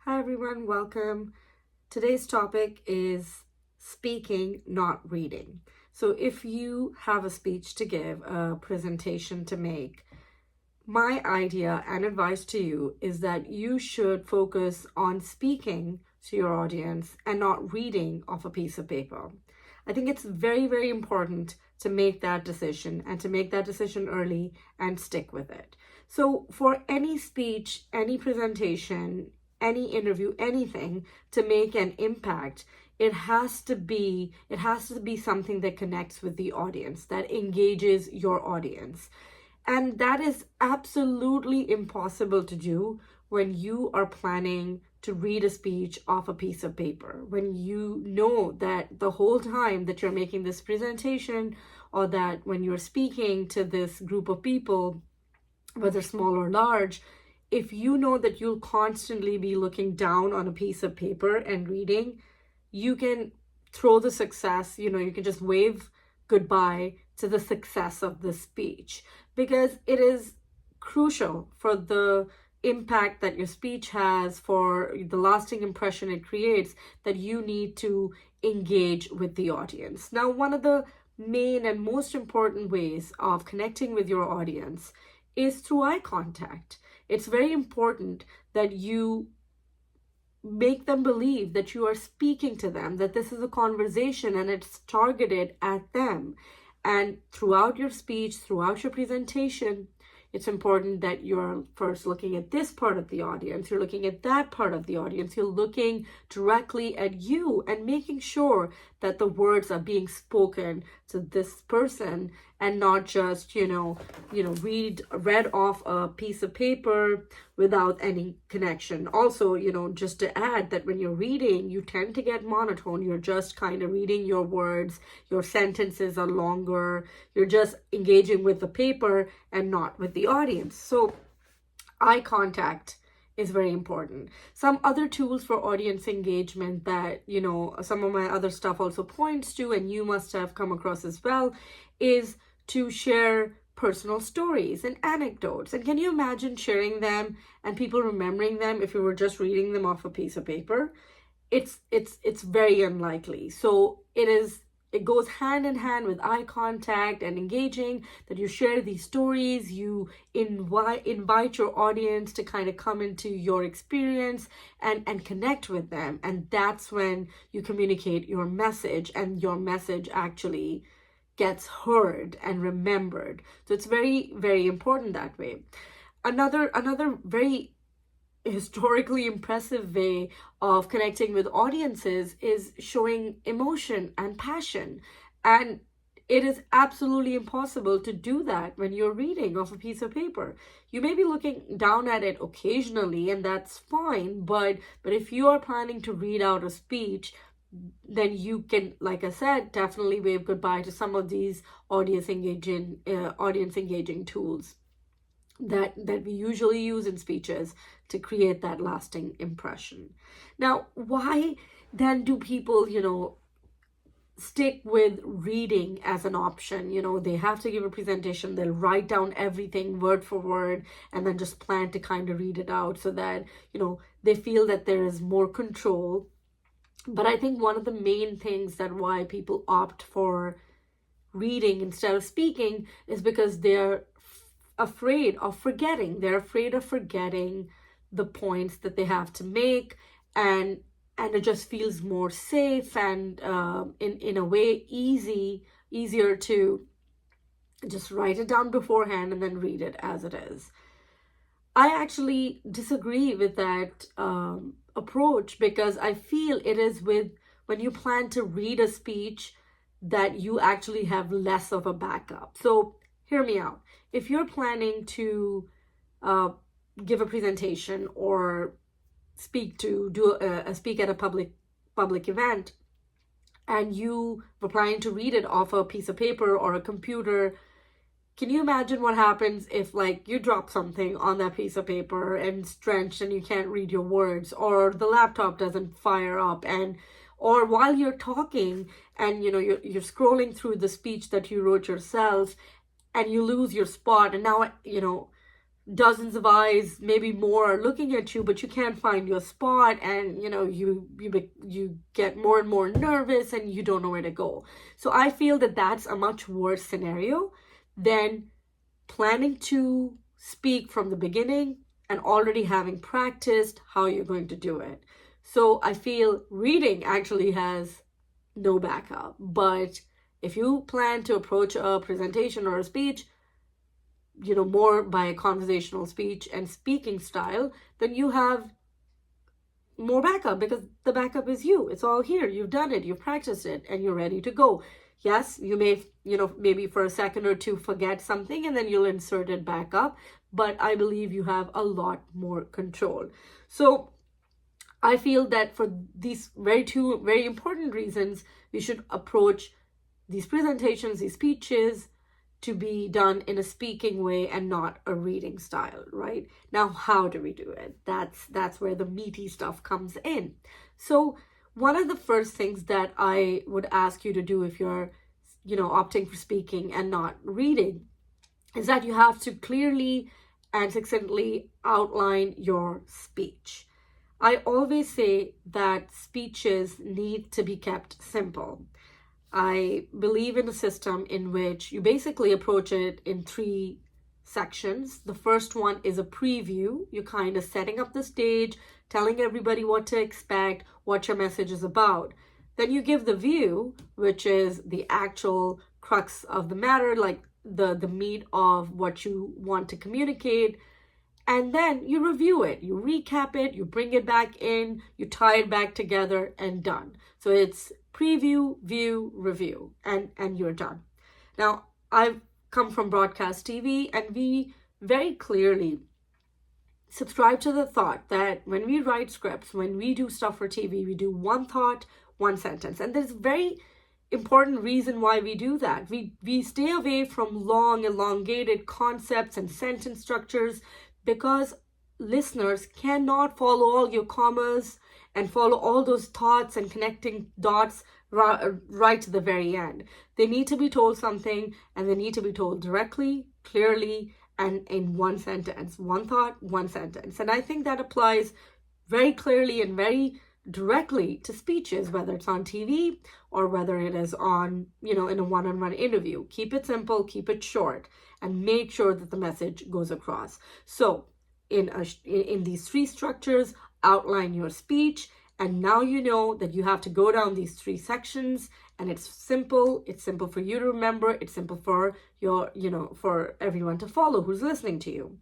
Hi everyone, welcome. Today's topic is speaking, not reading. So if you have a speech to give, a presentation to make, my idea and advice to you is that you should focus on speaking to your audience and not reading off a piece of paper. I think it's very, very important to make that decision and to make that decision early and stick with it. So, for any speech, any presentation, any interview, anything to make an impact, it has to be something that connects with the audience, that engages your audience. And that is absolutely impossible to do when you are planning to read a speech off a piece of paper, when you know that the whole time that you're making this presentation, or that when you're speaking to this group of people, whether small or large, if you know that you'll constantly be looking down on a piece of paper and reading, you can throw the success, you can just wave goodbye to the success of the speech, because it is crucial for the impact that your speech has, for the lasting impression it creates, that you need to engage with the audience. Now, one of the main and most important ways of connecting with your audience is through eye contact. It's very important that you make them believe that you are speaking to them, that this is a conversation and it's targeted at them. And throughout your speech, throughout your presentation, it's important that you're first looking at this part of the audience, you're looking at that part of the audience, you're looking directly at you and making sure that the words are being spoken to this person and not just, read off a piece of paper without any connection. Also, just to add that when you're reading, you tend to get monotone. You're just kind of reading your words, your sentences are longer, you're just engaging with the paper and not with the audience. So eye contact is very important. Some other tools for audience engagement that, some of my other stuff also points to, and you must have come across as well, is to share personal stories and anecdotes. And can you imagine sharing them and people remembering them if you were just reading them off a piece of paper? It's very unlikely. So it goes hand in hand with eye contact and engaging, that you share these stories, you invite your audience to kind of come into your experience and connect with them. And that's when you communicate your message, and your message actually gets heard and remembered. So it's very, very important that way. Another very historically impressive way of connecting with audiences is showing emotion and passion. And it is absolutely impossible to do that when you're reading off a piece of paper. You may be looking down at it occasionally, and that's fine, but if you are planning to read out a speech, then you can, like I said, definitely wave goodbye to some of these audience engaging tools that we usually use in speeches to create that lasting impression. Now, why then do people, stick with reading as an option? They have to give a presentation, they'll write down everything word for word and then just plan to kind of read it out so that, they feel that there is more control. But I think one of the main things that why people opt for reading instead of speaking is because they're afraid of forgetting. They're afraid of forgetting the points that they have to make, and it just feels more safe and in a way easier to just write it down beforehand and then read it as it is. I actually disagree with that approach, because I feel it is when you plan to read a speech that you actually have less of a backup. So hear me out. If you're planning to give a presentation or speak at a public event, and you were planning to read it off a piece of paper or a computer, can you imagine what happens if, like, you drop something on that piece of paper and it's drenched and you can't read your words, or the laptop doesn't fire up, or while you're talking and you're scrolling through the speech that you wrote yourself and you lose your spot, and now dozens of eyes, maybe more, are looking at you, but you can't find your spot, and you get more and more nervous and you don't know where to go. So I feel that that's a much worse scenario than planning to speak from the beginning and already having practiced how you're going to do it. So I feel reading actually has no backup. But if you plan to approach a presentation or a speech, more by a conversational speech and speaking style, then you have more backup, because the backup is you. It's all here. You've done it, you've practiced it, and you're ready to go. Yes, you may, maybe for a second or two forget something and then you'll insert it back up, but I believe you have a lot more control. So I feel that for these two very important reasons, we should approach these presentations, these speeches, to be done in a speaking way and not a reading style, right? Now, how do we do it? That's where the meaty stuff comes in. So one of the first things that I would ask you to do if you're, opting for speaking and not reading, is that you have to clearly and succinctly outline your speech. I always say that speeches need to be kept simple. I believe in a system in which you basically approach it in 3 sections. The first one is a preview. You're kind of setting up the stage, telling everybody what to expect, what your message is about. Then you give the view, which is the actual crux of the matter, like the meat of what you want to communicate. And then you review it, you recap it, you bring it back in, you tie it back together, and done. So it's preview, view, review, and you're done. Now, I've come from broadcast TV, and we very clearly subscribe to the thought that when we write scripts, when we do stuff for TV, we do one thought, one sentence. And there's a very important reason why we do that. We stay away from long, elongated concepts and sentence structures, because listeners cannot follow all your commas and follow all those thoughts and connecting dots right to the very end. They need to be told something, and they need to be told directly, clearly, and in one sentence. One thought, one sentence. And I think that applies very clearly and very directly to speeches, whether it's on TV or whether it is on, in a one-on-one interview. Keep it simple, keep it short, and make sure that the message goes across. So in these 3 structures, outline your speech, and now you know that you have to go down these 3 sections, and it's simple for you to remember, it's simple for for everyone to follow who's listening to you.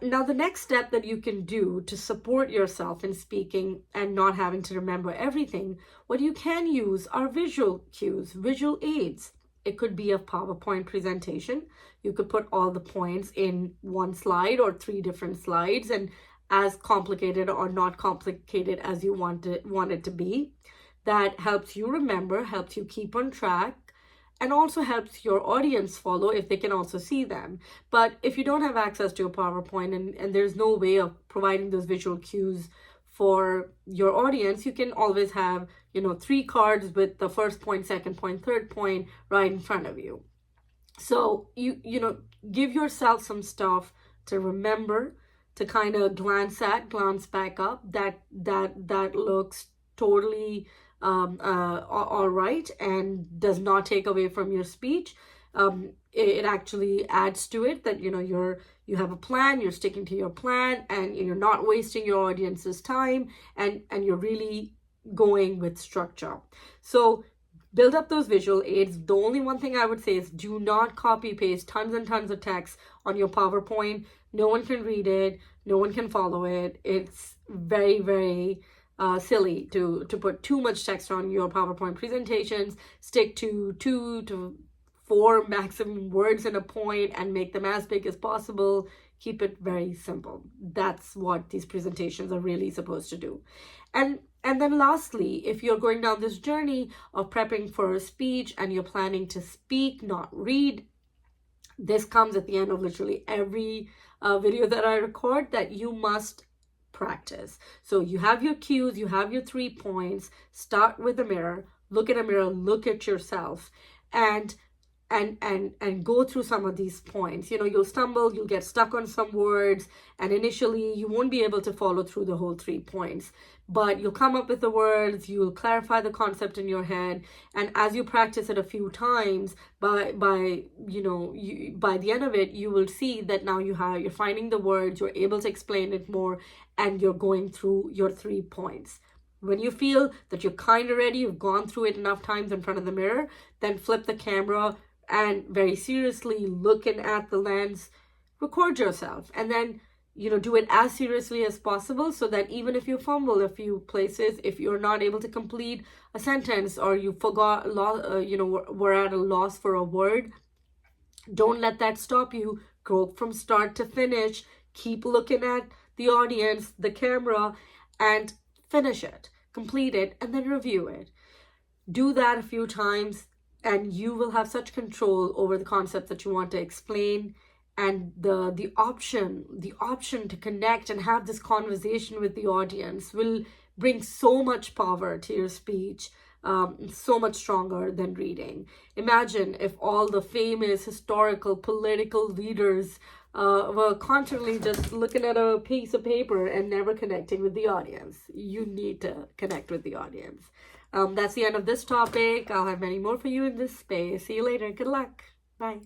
Now, the next step that you can do to support yourself in speaking and not having to remember everything, what you can use are visual cues, visual aids. It could be a PowerPoint presentation. You could put all the points in one slide or 3 different slides, and as complicated or not complicated as you want it to be. That helps you remember, helps you keep on track, and also helps your audience follow if they can also see them. But if you don't have access to a PowerPoint and there's no way of providing those visual cues for your audience, you can always have 3 cards with the first point, second point, third point right in front of you. So you give yourself some stuff to remember, to kind of glance back up, that looks totally all right and does not take away from your speech. It actually adds to it that you have a plan, you're sticking to your plan, and you're not wasting your audience's time, and you're really going with structure. So build up those visual aids. The only one thing I would say is do not copy paste tons and tons of text on your PowerPoint. No one can read it, no one can follow it. It's very, very silly to put too much text on your PowerPoint presentations. Stick to 2 to 4 maximum words in a point and make them as big as possible. Keep it very simple. That's what these presentations are really supposed to do. And then lastly, if you're going down this journey of prepping for a speech and you're planning to speak, not read, this comes at the end of literally every video that I record, that you must practice. So you have your cues, you have your 3 points. Start with a mirror, look at a mirror, look at yourself, and and go through some of these points. You'll stumble, you'll get stuck on some words, and initially you won't be able to follow through the whole 3 points, but you'll come up with the words, you'll clarify the concept in your head, and as you practice it a few times, by the end of it, you will see that now you're finding the words, you're able to explain it more, and you're going through your 3 points. When you feel that you're kind of ready, you've gone through it enough times in front of the mirror, then flip the camera and very seriously looking at the lens, record yourself, and then do it as seriously as possible, so that even if you fumble a few places, if you're not able to complete a sentence, or you forgot, were at a loss for a word, don't let that stop you. Go from start to finish. Keep looking at the audience, the camera, and finish it, complete it, and then review it. Do that a few times, and you will have such control over the concept that you want to explain, and the option to connect and have this conversation with the audience will bring so much power to your speech, so much stronger than reading. Imagine if all the famous historical political leaders were constantly just looking at a piece of paper and never connecting with the audience. You need to connect with the audience. That's the end of this topic. I'll have many more for you in this space. See you later. Good luck. Bye.